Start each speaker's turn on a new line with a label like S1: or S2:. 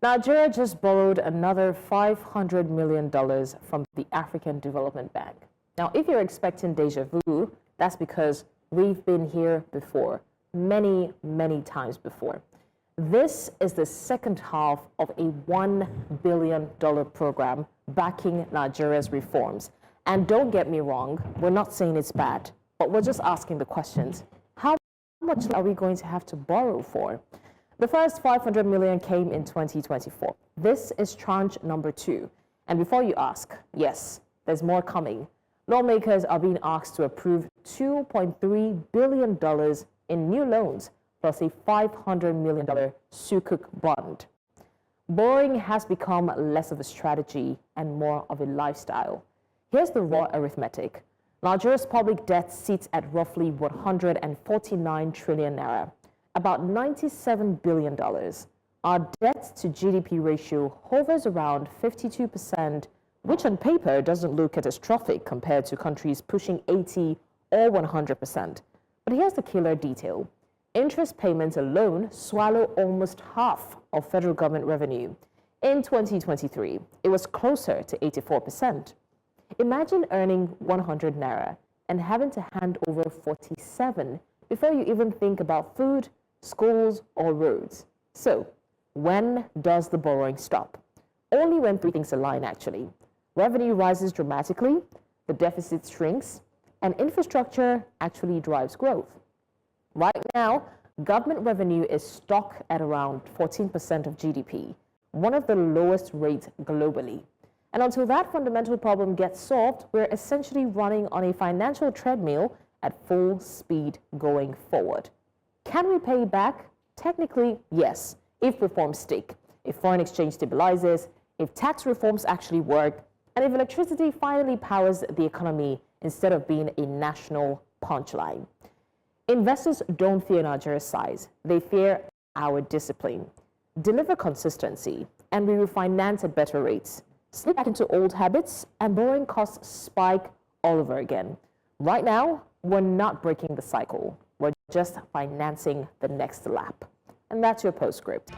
S1: Nigeria just borrowed another $500 million from the African Development Bank. Now, if you're expecting deja vu, that's because we've been here before, many, many times before. This is the second half of a $1 billion program backing Nigeria's reforms. And don't get me wrong, we're not saying it's bad, but we're just asking the questions. How much are we going to have to borrow for? The first $500 million came in 2024. This is tranche number 2. And before you ask, yes, there's more coming. Lawmakers are being asked to approve $2.3 billion in new loans, plus a $500 million Sukuk bond. Borrowing has become less of a strategy and more of a lifestyle. Here's the raw arithmetic. Nigeria's public debt sits at roughly 149 trillion naira, about $97 billion. Our debt to GDP ratio hovers around 52%, which on paper doesn't look catastrophic compared to countries pushing 80 or 100%. But here's the killer detail. Interest payments alone swallow almost half of federal government revenue. In 2023, it was closer to 84%. Imagine earning 100 naira and having to hand over 47 before you even think about food, schools, or roads. So, when does the borrowing stop? Only when three things align, actually. Revenue rises dramatically, the deficit shrinks, and infrastructure actually drives growth. Right now, government revenue is stuck at around 14% of GDP, one of the lowest rates globally. And until that fundamental problem gets solved, we're essentially running on a financial treadmill at full speed going forward. Can we pay back? Technically, yes, if reforms stick, if foreign exchange stabilizes, if tax reforms actually work, and if electricity finally powers the economy instead of being a national punchline. Investors don't fear Nigeria's size. They fear our discipline. Deliver consistency, and we will finance at better rates. Slip back into old habits, and borrowing costs spike all over again. Right now, we're not breaking the cycle. We're just financing the next lap. And that's your postscript.